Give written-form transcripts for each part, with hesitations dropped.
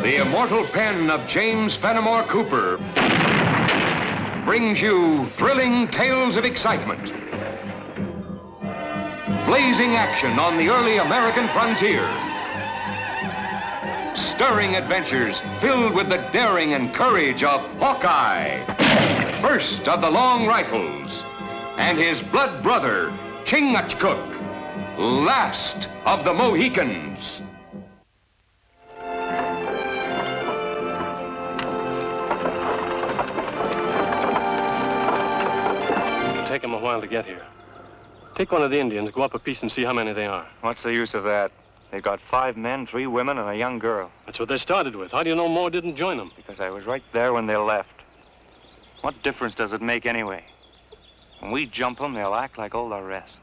The immortal pen of James Fenimore Cooper brings you thrilling tales of excitement, blazing action on the early American frontier, stirring adventures filled with the daring and courage of Hawkeye, first of the long rifles, and his blood brother, Chingachgook, last of the Mohicans. It'll take them a while to get here. Take one of the Indians, go up a piece and see how many they are. What's the use of that? They've got 5 men, 3 women, and a young girl. That's what they started with. How do you know more didn't join them? Because I was right there when they left. What difference does it make anyway? When we jump them, they'll act like all the rest.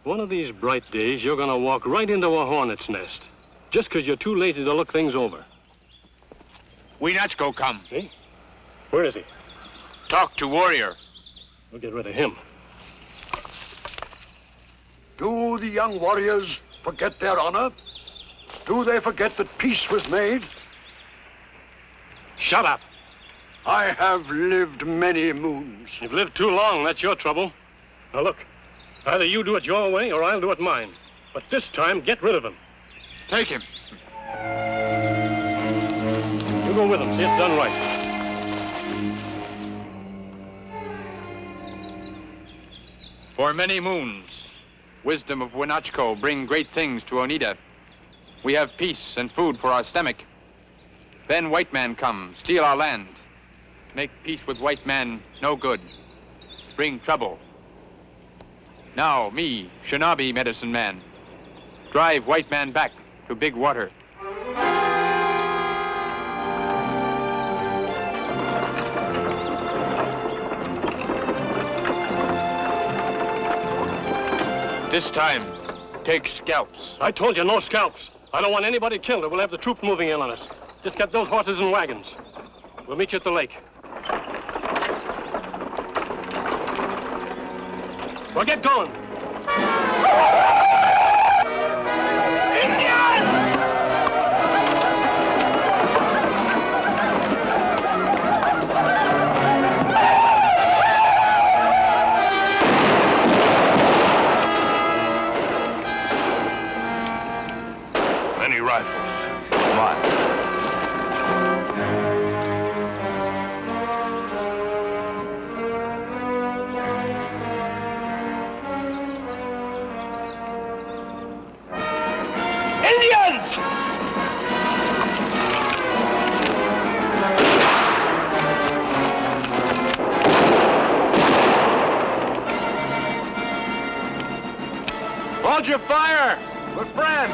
One of these bright days, you're going to walk right into a hornet's nest, just because you're too lazy to look things over. Winachko come. Eh? Where is he? Talk to warrior. We'll get rid of him. Do the young warriors forget their honor? Do they forget that peace was made? Shut up. I have lived many moons. You've lived too long, that's your trouble. Now look, either you do it your way or I'll do it mine. But this time, get rid of him. Take him. You go with him, see it's done right. For many moons, wisdom of Winachko bring great things to Oneida. We have peace and food for our stomach. Then white man come, steal our land. Make peace with white man no good. Bring trouble. Now, me, Shinabi medicine man, drive white man back to big water. This time, take scalps. I told you, no scalps. I don't want anybody killed or we'll have the troops moving in on us. Just get those horses and wagons. We'll meet you at the lake. Well, get going. Many rifles. Come on. Indians! Hold your fire! We're friends!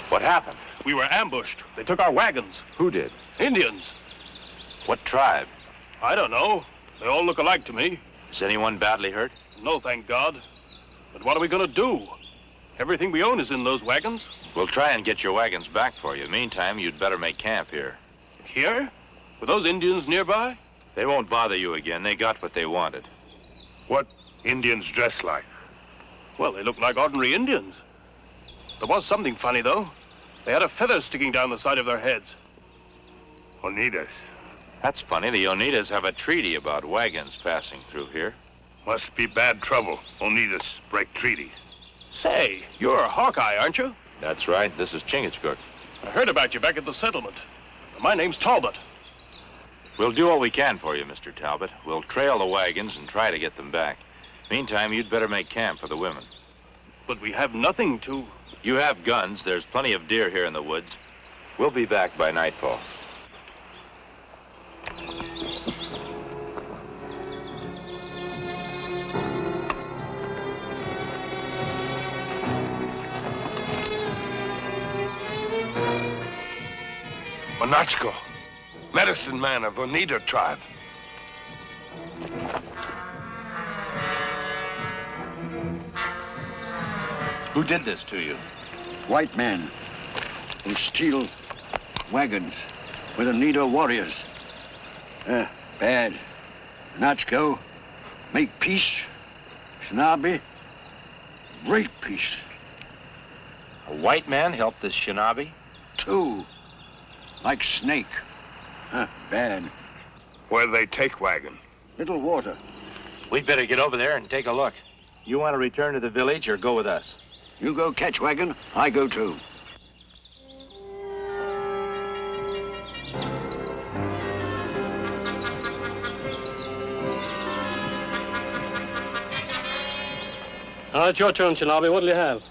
What happened? We were ambushed. They took our wagons. Who did? Indians. What tribe? I don't know. They all look alike to me. Is anyone badly hurt? No, thank God. But what are we going to do? Everything we own is in those wagons. We'll try and get your wagons back for you. Meantime, you'd better make camp here. Here? With those Indians nearby? They won't bother you again. They got what they wanted. What Indians dress like? Well, they look like ordinary Indians. There was something funny, though. They had a feather sticking down the side of their heads. Oneidas. That's funny. The Oneidas have a treaty about wagons passing through here. Must be bad trouble. Oneidas break treaties. Say, you're a Hawkeye, aren't you? That's right. This is Chingachgook. I heard about you back at the settlement. My name's Talbot. We'll do all we can for you, Mr. Talbot. We'll trail the wagons and try to get them back. Meantime, you'd better make camp for the women. But we have nothing to... You have guns. There's plenty of deer here in the woods. We'll be back by nightfall. Monachko, medicine man of Oneida tribe. Who did this to you? White man who steal wagons. with Oneida warriors. Bad. Natchko, make peace. Shinabi, break peace. A white man helped this shinabi? 2, like snake. Bad. Where'd they take wagon? Little water. We'd better get over there and take a look. You want to return to the village or go with us? You go catch wagon, I go too. It's your turn, Shinabi. What'll you have?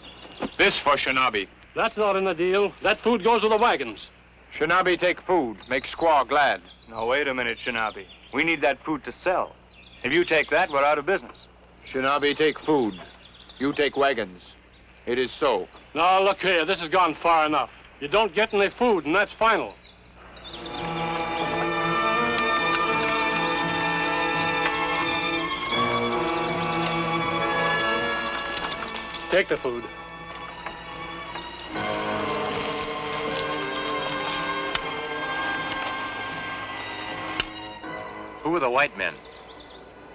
This for Shinabi. That's not in the deal. That food goes with the wagons. Shinabi take food, make squaw glad. Now, wait a minute, Shinabi. We need that food to sell. If you take that, we're out of business. Shinabi take food, you take wagons. It is so. Now, look here. This has gone far enough. You don't get any food, and that's final. Take the food. Who are the white men?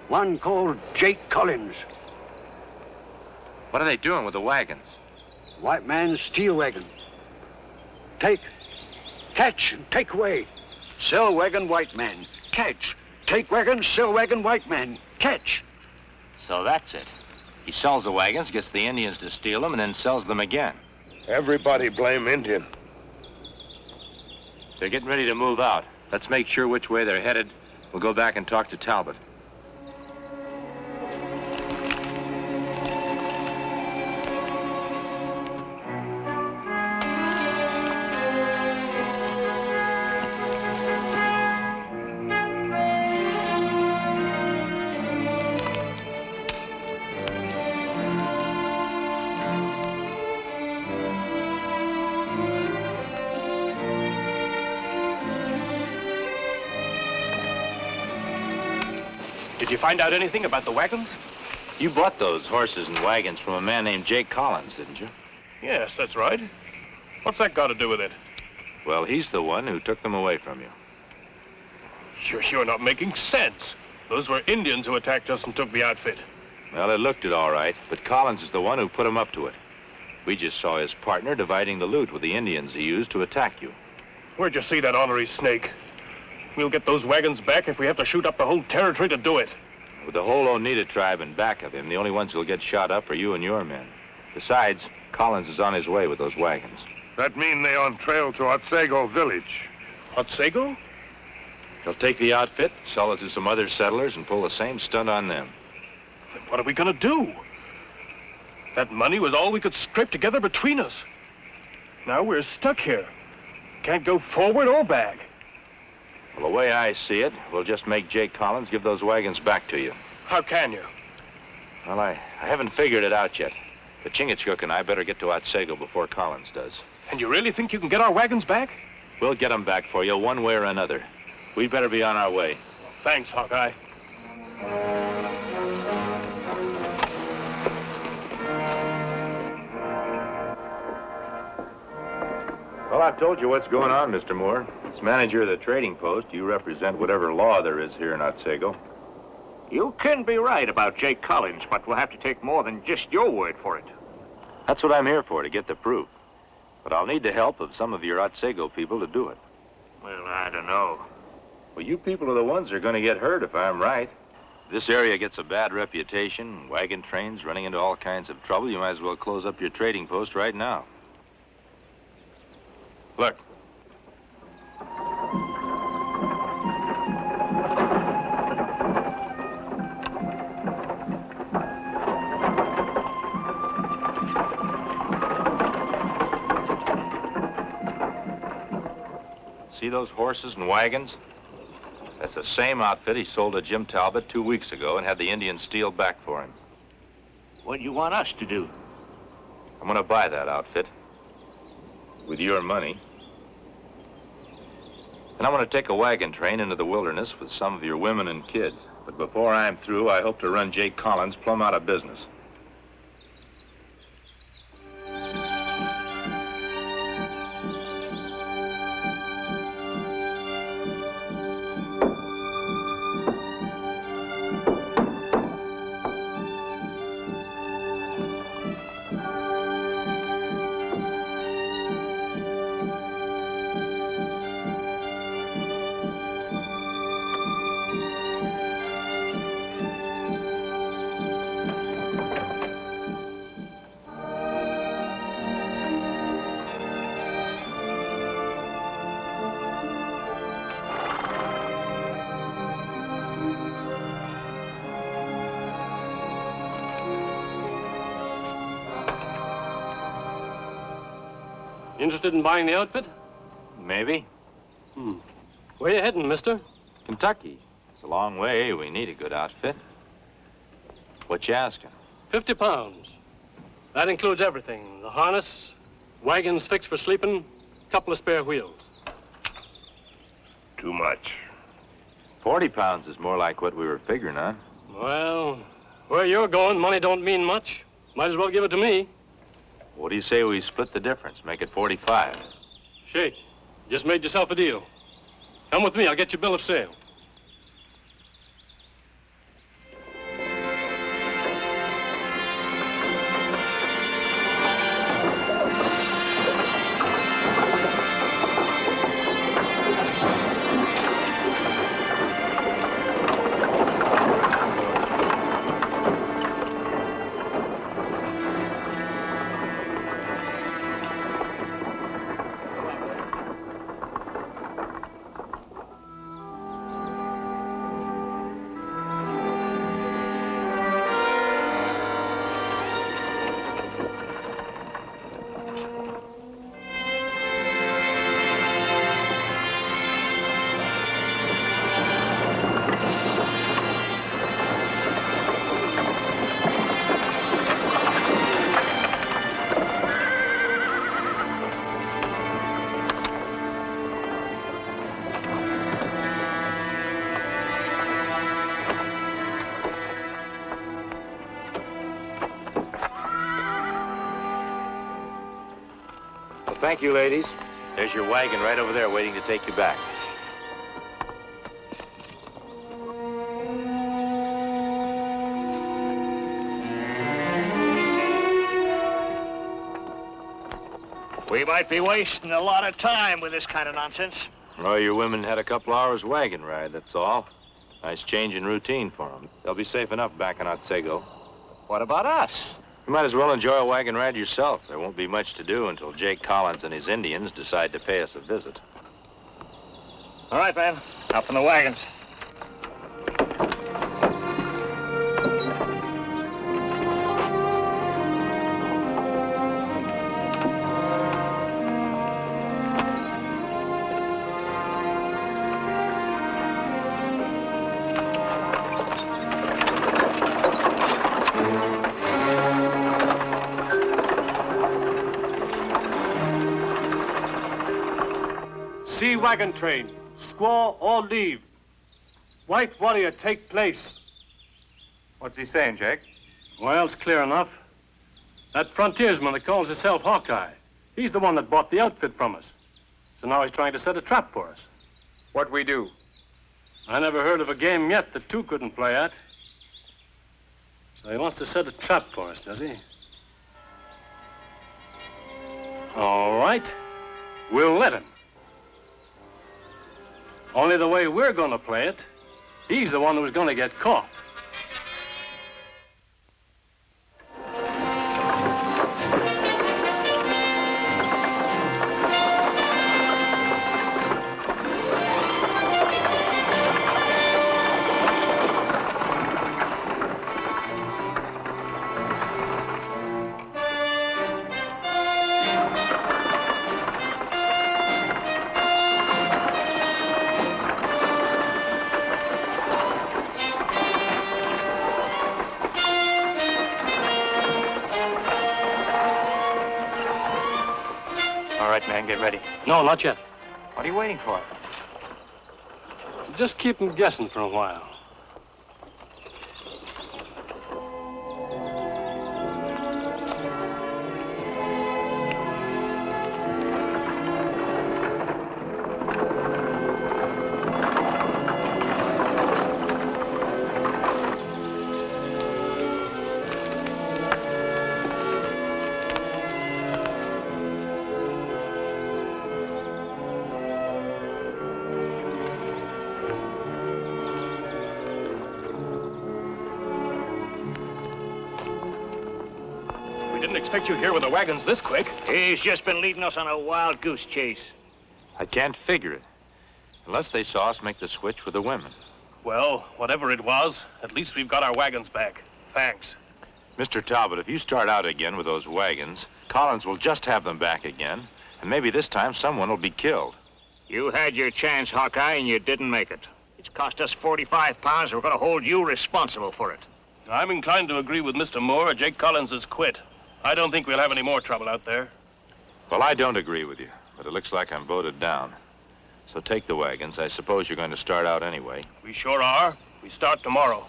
One called Jake Collins. What are they doing with the wagons? White man's steel wagon. Take, catch, and take away. Sell wagon, white man. Catch. Take wagon, sell wagon, white man. Catch. So that's it. He sells the wagons, gets the Indians to steal them, and then sells them again. Everybody blame Indian. They're getting ready to move out. Let's make sure which way they're headed. We'll go back and talk to Talbot. Did you find out anything about the wagons? You bought those horses and wagons from a man named Jake Collins, didn't you? Yes, that's right. What's that got to do with it? Well, he's the one who took them away from you. You're not making sense. Those were Indians who attacked us and took the outfit. Well, it looked it all right, but Collins is the one who put him up to it. We just saw his partner dividing the loot with the Indians he used to attack you. Where'd you see that ornery snake? We'll get those wagons back if we have to shoot up the whole territory to do it. With the whole Oneida tribe in back of him, the only ones who'll get shot up are you and your men. Besides, Collins is on his way with those wagons. That mean they on trail to Otsego village. Otsego? He'll take the outfit, sell it to some other settlers, and pull the same stunt on them. Then what are we gonna do? That money was all we could scrape together between us. Now we're stuck here. Can't go forward or back. Well, the way I see it, we'll just make Jake Collins give those wagons back to you. How can you? Well, I haven't figured it out yet. But Chingachgook and I better get to Otsego before Collins does. And you really think you can get our wagons back? We'll get them back for you one way or another. We'd better be on our way. Thanks, Hawkeye. Well, I've told you what's going on, Mr. Moore. As manager of the trading post, you represent whatever law there is here in Otsego. You can be right about Jake Collins, but we'll have to take more than just your word for it. That's what I'm here for, to get the proof. But I'll need the help of some of your Otsego people to do it. Well, I don't know. Well, you people are the ones who are going to get hurt if I'm right. If this area gets a bad reputation, wagon trains running into all kinds of trouble, you might as well close up your trading post right now. Look. See those horses and wagons? That's the same outfit he sold to Jim Talbot 2 weeks ago and had the Indians steal back for him. What do you want us to do? I'm going to buy that outfit with your money. And I'm going to take a wagon train into the wilderness with some of your women and kids. But before I'm through, I hope to run Jake Collins plumb out of business. Interested in buying the outfit? Maybe. Where you heading, mister? Kentucky. It's a long way. We need a good outfit. What you asking? 50 pounds. That includes everything. The harness, wagons fixed for sleeping, couple of spare wheels. Too much. 40 pounds is more like what we were figuring on. Well, where you're going, money don't mean much. Might as well give it to me. What do you say we split the difference, make it 45? Shake. Just made yourself a deal. Come with me, I'll get you a bill of sale. Thank you, ladies. There's your wagon right over there waiting to take you back. We might be wasting a lot of time with this kind of nonsense. Oh, your women had a couple hours wagon ride, that's all. Nice change in routine for them. They'll be safe enough back in Otsego. What about us? You might as well enjoy a wagon ride yourself. There won't be much to do until Jake Collins and his Indians decide to pay us a visit. All right, man. Up in the wagons. See wagon train. Squaw or leave. White warrior take place. What's he saying, Jake? Well, it's clear enough. That frontiersman that calls himself Hawkeye. He's the one that bought the outfit from us. So now he's trying to set a trap for us. What we do? I never heard of a game yet that two couldn't play at. So he wants to set a trap for us, does he? All right. We'll let him. Only the way we're gonna play it, he's the one who's gonna get caught. All right, man, get ready. No, not yet. What are you waiting for? Just keep them guessing for a while. Didn't expect you here with the wagons this quick. He's just been leading us on a wild goose chase. I can't figure it. Unless they saw us make the switch with the women. Well, whatever it was, at least we've got our wagons back. Thanks. Mr. Talbot, if you start out again with those wagons, Collins will just have them back again, And maybe this time someone will be killed. You had your chance, Hawkeye, and you didn't make it. It's cost us 45 pounds. We're going to hold you responsible for it. I'm inclined to agree with Mr. Moore. Jake Collins has quit. I don't think we'll have any more trouble out there. Well, I don't agree with you, but it looks like I'm voted down. So take the wagons. I suppose you're going to start out anyway. We sure are. We start tomorrow.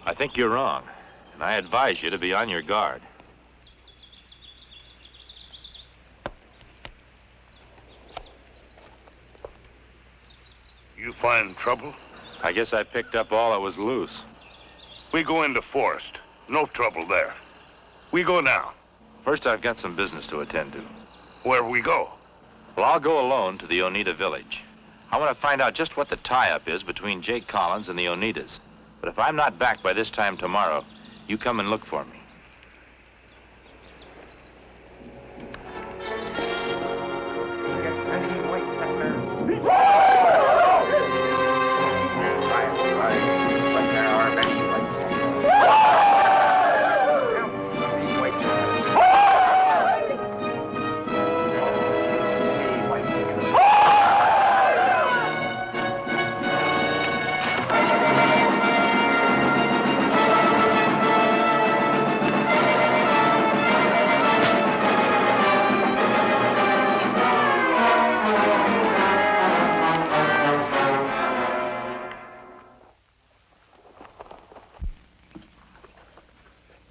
I think you're wrong, and I advise you to be on your guard. You find trouble? I guess I picked up all that was loose. We go into forest. No trouble there. We go now. First, I've got some business to attend to. Where we go? Well, I'll go alone to the Oneida village. I want to find out just what the tie-up is between Jake Collins and the Oneidas. But if I'm not back by this time tomorrow, you come and look for me.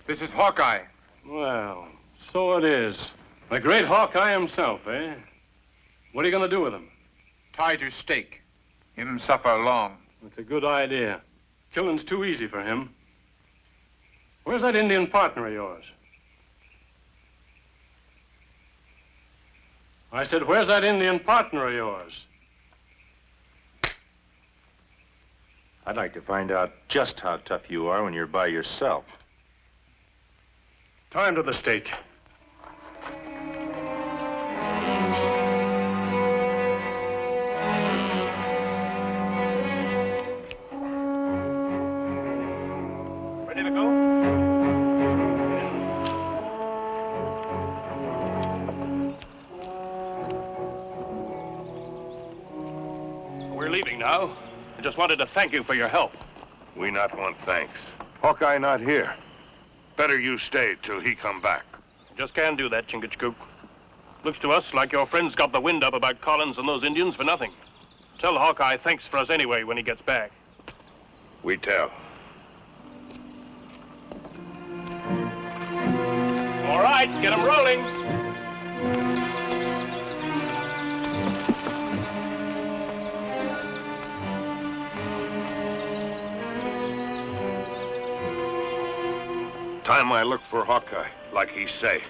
This is Hawkeye. Well, so it is. The great Hawkeye himself, eh? What are you going to do with him? Tie to stake. Him suffer long. That's a good idea. Killing's too easy for him. Where's that Indian partner of yours? I said, where's that Indian partner of yours? I'd like to find out just how tough you are when you're by yourself. Time to the stake. Ready to go? We're leaving now. I just wanted to thank you for your help. We not want thanks. Hawkeye not here. Better you stay till he come back. Just can't do that, Chingachgook. Looks to us like your friends got the wind up about Collins and those Indians for nothing. Tell Hawkeye thanks for us anyway when he gets back. We tell. All right, get him rolling. Time I look for Hawkeye, like he say.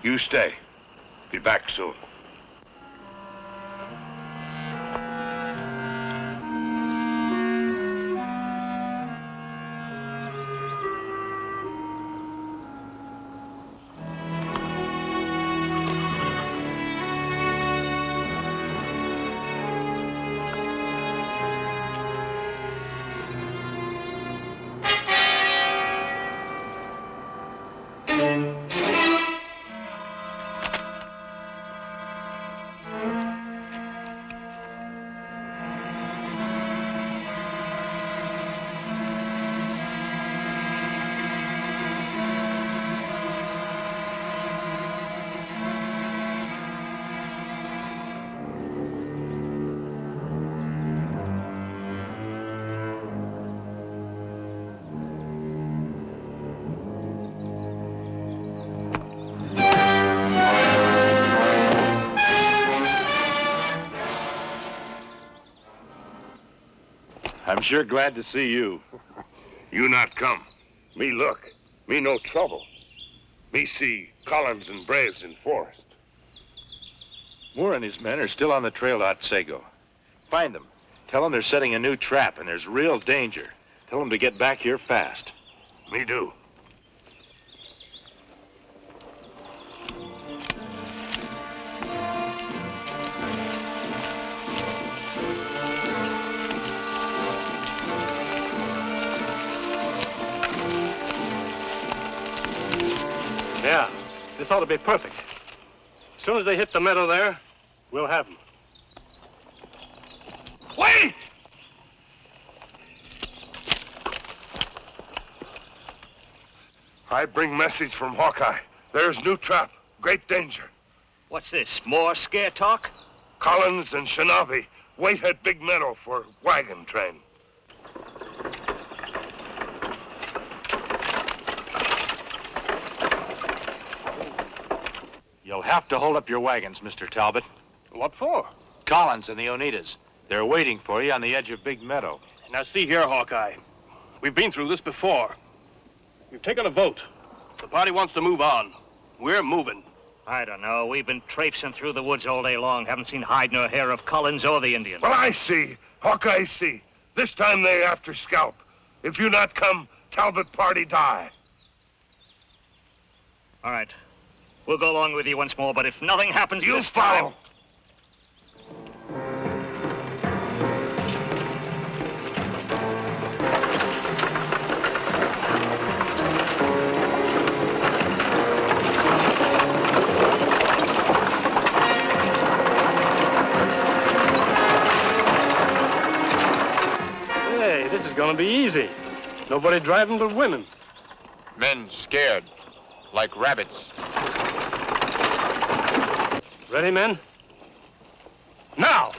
You stay. Be back soon. I'm sure glad to see you. You not come. Me look. Me no trouble. Me see Collins and Braves in forest. Moore and his men are still on the trail to Otsego. Find them. Tell them they're setting a new trap and there's real danger. Tell them to get back here fast. Me do. Yeah, this ought to be perfect. soon as they hit the meadow there, we'll have them. Wait! I bring message from Hawkeye. There's new trap. Great danger. What's this, more scare talk? Collins and Shinobi wait at Big Meadow for wagon train. You'll have to hold up your wagons, Mr. Talbot. What for? Collins and the Oneidas. They're waiting for you on the edge of Big Meadow. Now, see here, Hawkeye. We've been through this before. We've taken a vote. The party wants to move on. We're moving. I don't know. We've been traipsing through the woods all day long. Haven't seen hide nor hair of Collins or the Indian. Well, I see. Hawkeye see. This time they after scalp. If you not come, Talbot party die. All right. We'll go along with you once more, but if nothing happens You this follow. time... Hey, this is gonna be easy. Nobody driving but women. Men scared, like rabbits. Ready, men? Now!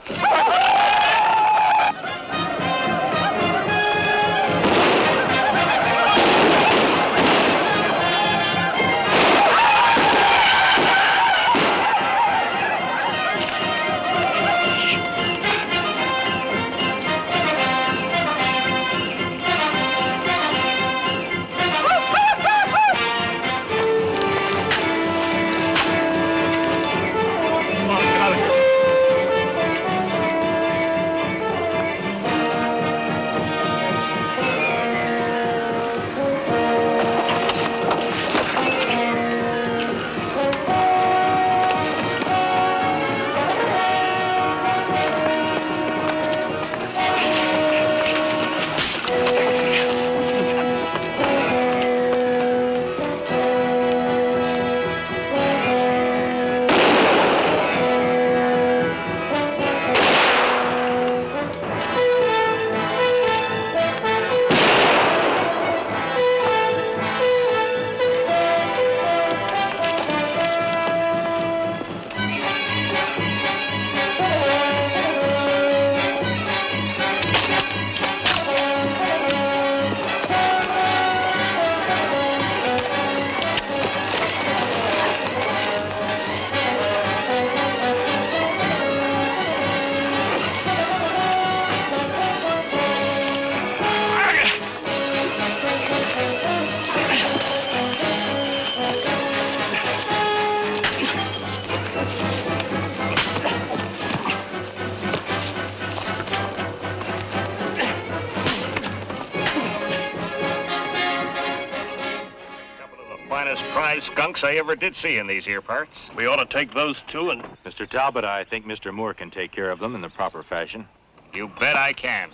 Prize skunks I ever did see in these here parts. We ought to take those two and... Mr. Talbot, I think Mr. Moore can take care of them in the proper fashion. You bet I can.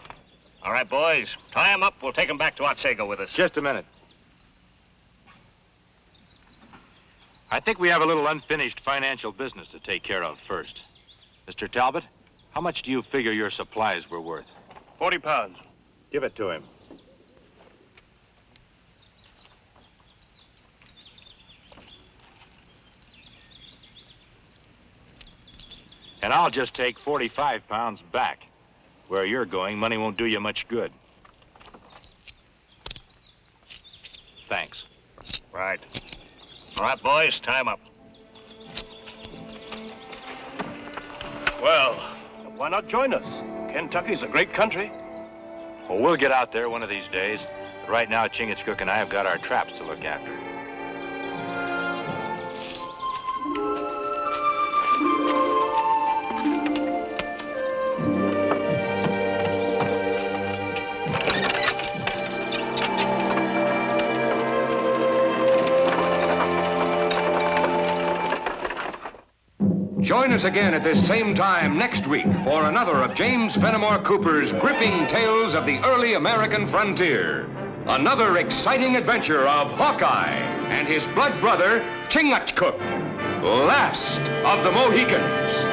All right, boys, tie them up. We'll take them back to Otsego with us. Just a minute. I think we have a little unfinished financial business to take care of first. Mr. Talbot, how much do you figure your supplies were worth? 40 pounds. Give it to him. And I'll just take 45 pounds back. Where you're going, money won't do you much good. Thanks. Right. All right, boys, tie them up. Well, why not join us? Kentucky's a great country. Well, we'll get out there one of these days. But right now, Chingachgook and I have got our traps to look after. Join us again at this same time next week for another of James Fenimore Cooper's gripping tales of the early American frontier. Another exciting adventure of Hawkeye and his blood brother, Chingachgook. last of the Mohicans.